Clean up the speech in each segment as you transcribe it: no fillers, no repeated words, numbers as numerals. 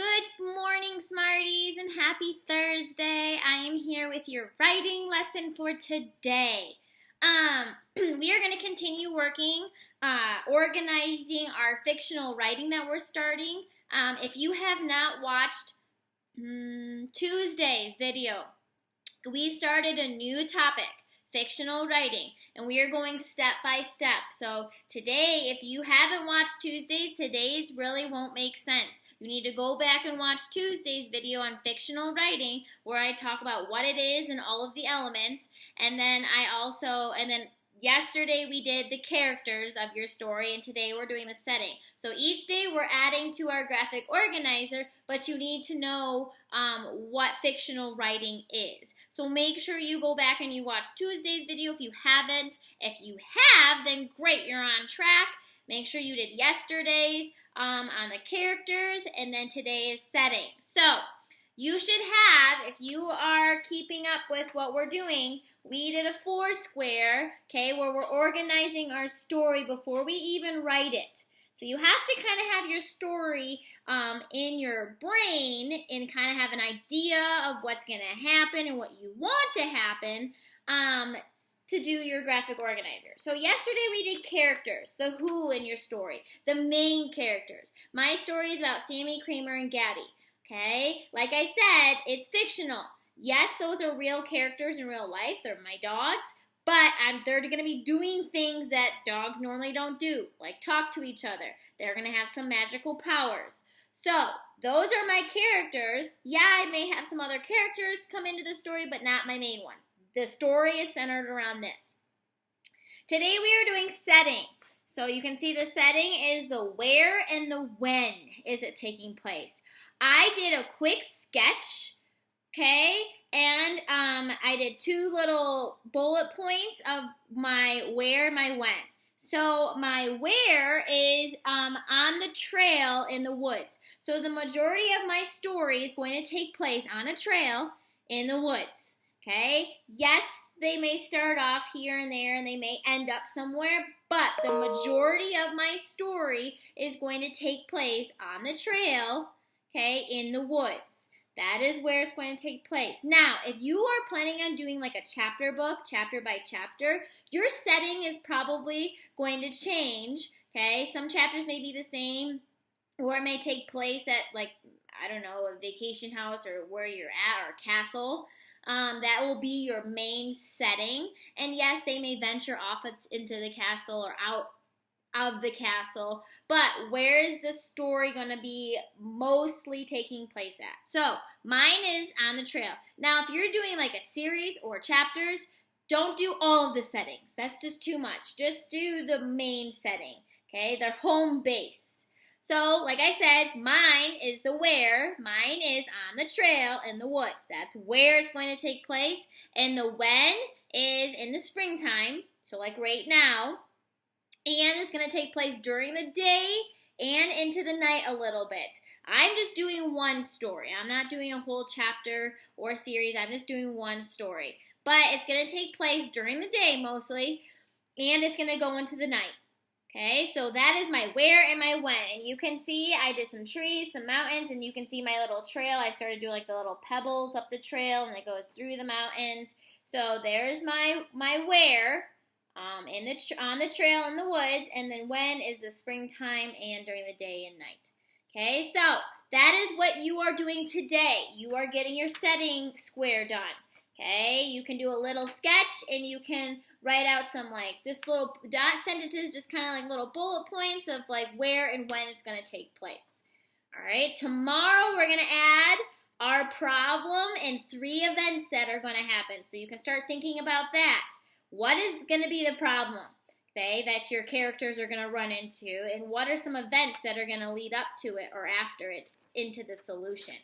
Good morning, Smarties, and happy Thursday. I am here with your writing lesson for today. We are going to continue working, organizing our fictional writing that we're starting. If you have not watched Tuesday's video, we started a new topic, fictional writing, and we are going step by step. So today, if you haven't watched today's really won't make sense. You need to go back and watch Tuesday's video on fictional writing where I talk about what it is and all of the elements. And then yesterday we did the characters of your story, and today we're doing the setting. So each day we're adding to our graphic organizer, but you need to know what fictional writing is. So make sure you go back and you watch Tuesday's video if you haven't. If you have, then great, you're on track. Make sure you did yesterday's on the characters, and then today's setting. So you should have, if you are keeping up with what we're doing, we did a 4 square, okay, where we're organizing our story before we even write it. So you have to kind of have your story in your brain and kind of have an idea of what's going to happen and what you want to happen to do your graphic organizer. So yesterday we did characters, the who in your story, the main characters. My story is about Sammy, Kramer, and Gabby, okay? Like I said, it's fictional. Yes, those are real characters in real life. They're my dogs, but they're going to be doing things that dogs normally don't do, like talk to each other. They're going to have some magical powers. So those are my characters. Yeah, I may have some other characters come into the story, but not my main one. The story is centered around this. Today we are doing setting. So you can see the setting is the where and the when is it taking place. I did a quick sketch, okay, and I did 2 little bullet points of my where and my when. So my where is on the trail in the woods. So the majority of my story is going to take place on a trail in the woods. Okay, yes, they may start off here and there and they may end up somewhere, but the majority of my story is going to take place on the trail, okay, in the woods. That is where it's going to take place. Now, if you are planning on doing like a chapter book, chapter by chapter, your setting is probably going to change, okay? Some chapters may be the same, or it may take place at, like, I don't know, a vacation house or where you're at, or a castle. That will be your main setting. And yes, they may venture off into the castle or out of the castle. But where is the story going to be mostly taking place at? So mine is on the trail. Now, if you're doing like a series or chapters, don't do all of the settings. That's just too much. Just do the main setting, okay? Their home base. So, like I said, mine is the where. Mine is on the trail in the woods. That's where it's going to take place. And the when is in the springtime, so like right now. And it's going to take place during the day and into the night a little bit. I'm just doing one story. I'm not doing a whole chapter or series. I'm just doing one story. But it's going to take place during the day mostly, and it's going to go into the night. Okay, so that is my where and my when. And you can see I did some trees, some mountains, and you can see my little trail. I started doing like the little pebbles up the trail, and it goes through the mountains. So there's my where on the trail in the woods, and then when is the springtime and during the day and night. Okay, so that is what you are doing today. You are getting your setting square done. Okay, you can do a little sketch, and you can write out some like just little dot sentences, just kind of like little bullet points of like where and when it's going to take place. All right, tomorrow we're going to add our problem and 3 events that are going to happen. So you can start thinking about that. What is going to be the problem, okay, that your characters are going to run into, and what are some events that are going to lead up to it or after it into the solution?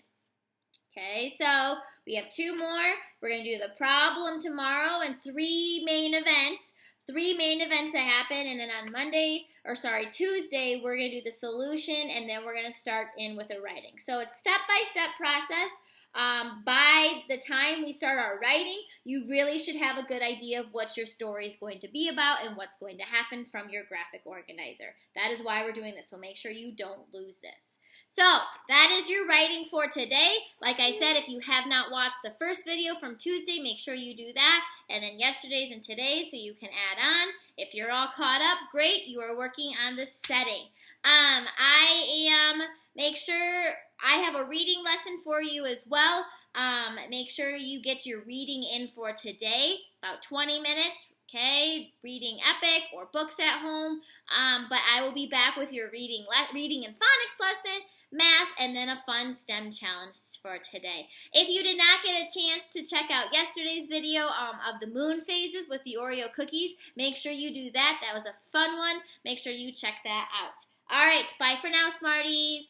Okay, so we have 2 more. We're going to do the problem tomorrow and 3 main events. 3 main events that happen, and then on Tuesday, we're going to do the solution, and then we're going to start in with the writing. So it's step-by-step process. By the time we start our writing, you really should have a good idea of what your story is going to be about and what's going to happen from your graphic organizer. That is why we're doing this, so make sure you don't lose this. So that is is your writing for today. Like I said, if you have not watched the first video from Tuesday, make sure you do that. And then yesterday's and today's so you can add on. If you're all caught up, great. You are working on the setting. Make sure I have a reading lesson for you as well. Make sure you get your reading in for today, about 20 minutes. Okay, reading epic or books at home. But I will be back with your reading and phonics lesson, math, and then a fun STEM challenge for today. If you did not get a chance to check out yesterday's video of the moon phases with the Oreo cookies, make sure you do that. That was a fun one. Make sure you check that out. All right, bye for now, Smarties.